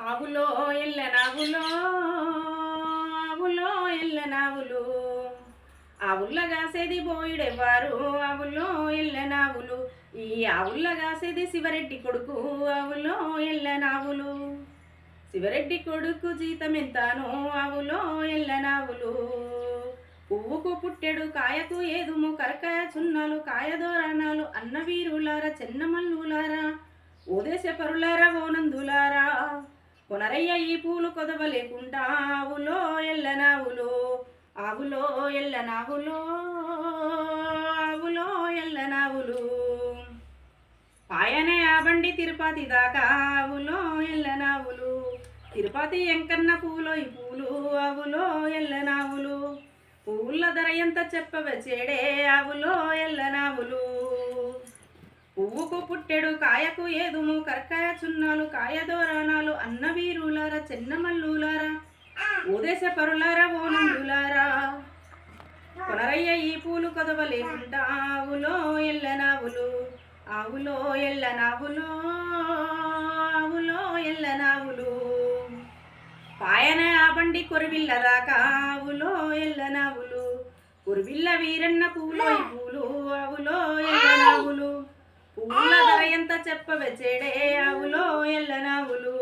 ఆవులో ఎల్లనావులో ఆవులో ఎల్లనావులు ఆవుల్ల కాసేది బోయిడెవ్వారు ఆవుల్లో ఎల్లనావులు ఈ ఆవుల్ల కాసేది శివరెడ్డి కొడుకు ఆవులో ఎల్లనావులు శివరెడ్డి కొడుకు జీతం ఎంతానో ఆవులో ఎల్లనావులు పువ్వుకు పుట్టెడు కాయకు ఏదుము కరకాయ చున్నాలు కాయదోరణాలు అన్న వీరులారా చెన్నమల్లులారా ఓదేశ పరులారా ఓనందులారా కొనరయ్య ఈ పూలు కొదవలేకుండా ఆవులో ఎల్లనావులు ఆవులో ఎల్లనావులో ఆవులో ఎల్లనావులు పాయనే ఆ బండి తిరుపతి దాకా ఆవులో ఎల్లనావులు తిరుపతి ఎంకన్న పూలో ఈ పూలు ఆవులో ఎల్లనావులు పూల ధర ఎంత చెప్పవచ్చేడే ఆవులో ఎల్లనావులు పువ్వుకు పుట్టెడు కాయకు ఏదుము కరకాయ చున్నాలు కాయదోరణాలు అన్న వీరులారా చెన్నమల్లులారా ఓదేశ పరులారా ఓనందులారా కొనరయ్య ఈ పూలు కదవలేకుండా ఆవులో ఎల్లనావులు ఆవులో ఎల్లనావులు ఆవులో ఎల్లనావులు పాయన ఆ బండి కొరివిల్ల దాకా ఆవులో ఎల్లనావులు కొరివిల్ల వీరన్న పూలో ఈ పూలు ఆవులో ఎల్లనావులు పూల ధర ఎంత చెప్పవచ్చేడే ఆవులో ఎల్లనావులు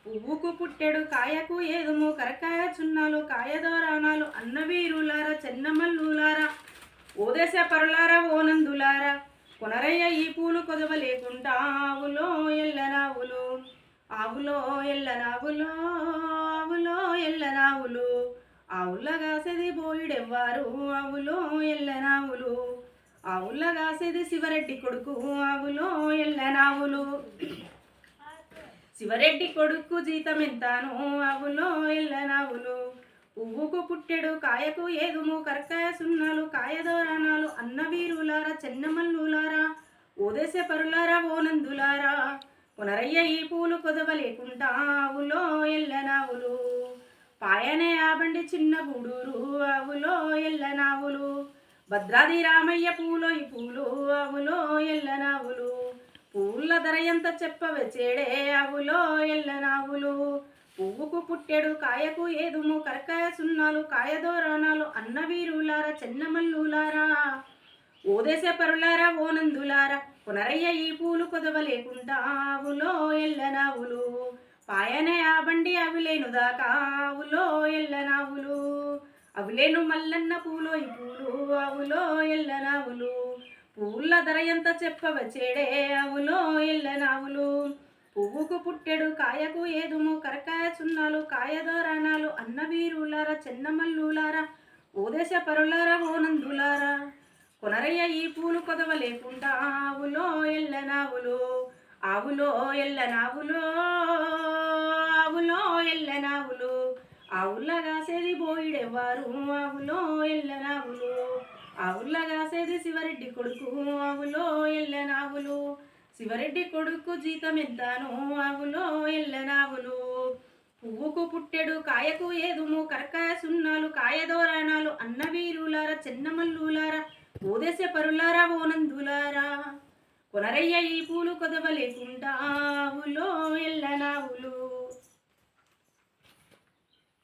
పువ్వుకు పుట్టెడు కాయకు ఏదుము కరకాయ చున్నాలు కాయదోరణాలు అన్న వీరులారా చెన్నమల్లులారా ఓదేశ పరులారా ఓనందులారా కొనరయ్య ఈ పూలు కొదవలేకుండా ఆవులో ఎల్లనావులు ఆవులో ఎల్లనావులు ఆవులో ఎల్లనావులు ఆవుల కాసేది బోయిడెవ్వారు ఆవులో ఎల్లనావులు ఆవుల కాసేది శివరెడ్డి కొడుకు ఆవులో ఎల్లనావులు శివరెడ్డి కొడుకు జీతం ఎంతాను ఆవులో ఎల్లనావులు పువ్వుకు పుట్టెడు కాయకు ఏదుము కరకాయ సున్నాలు కాయదోరణాలు అన్న వీరులారా చెన్నమల్లులారా ఓదేశ పరులారా ఓనందులారా కొనరయ్య ఈ పూలు కొదవలేకుండా ఆవులో ఎల్లనావులు పాయనే ఆ బండి చిన్న గూడూరు ఆవులో ఎల్లనావులు భద్రాది రామయ్య పూలో ఈ పూలు ఆవులో ఎల్లనావులు పూల ధర ఎంత చెప్పవచ్చేడే ఆవులో ఎల్లనావులు పువ్వుకు పుట్టెడు కాయకు ఏదుము కరకాయ సున్నాలు కాయదోరణాలు అన్న వీరులారా చెన్నమల్లులారా ఓదేశ పరులారా ఓనందులారా కొనరయ్య ఈ పూలు కొదవలేకుండా ఆవులో ఎల్లనావులు పాయనే ఆ బండి అవిలేను దాకా ఆవులో ఎల్లనావులు అవిలేను మల్లన్న పూలో ఈ పూలు ఆవులో ఎల్లనావులు పూల ధర ఎంత చెప్పవచ్చేడే ఆవులో ఎల్లనావులు పువ్వుకు పుట్టెడు కాయకు ఏదుము కరకాయ చున్నాలు కాయదోరణాలు అన్న వీరులారా చెన్నమల్లులారా ఓదేశ పరులారా ఓనందులారా కొనరయ్య ఈ పూలు కొదవలేకుండా ఆవులో ఎల్లనావులు ఆవులో ఎల్లనావులు ఆవులో ఎల్లనావులు ఆవుల కాసేది బోయిడెవ్వారు ఆవులో ఎల్లనావులు ఆవుల కాసేది శివరెడ్డి కొడుకు ఆవులో ఎల్లనావులు శివరెడ్డి కొడుకు జీతం ఎంతాను ఆవులో ఎల్లనావులు పువ్వుకు పుట్టెడు కాయకు ఏదుము కరకాయ సున్నాలు కాయదోరణాలు అన్న వీరులారా చెన్నమల్లులారా ఓదేశ పరులారా ఓనందులారా కొనరయ్య ఈ పూలు కొదవలేకుండా ఆవులో ఎల్లనావులు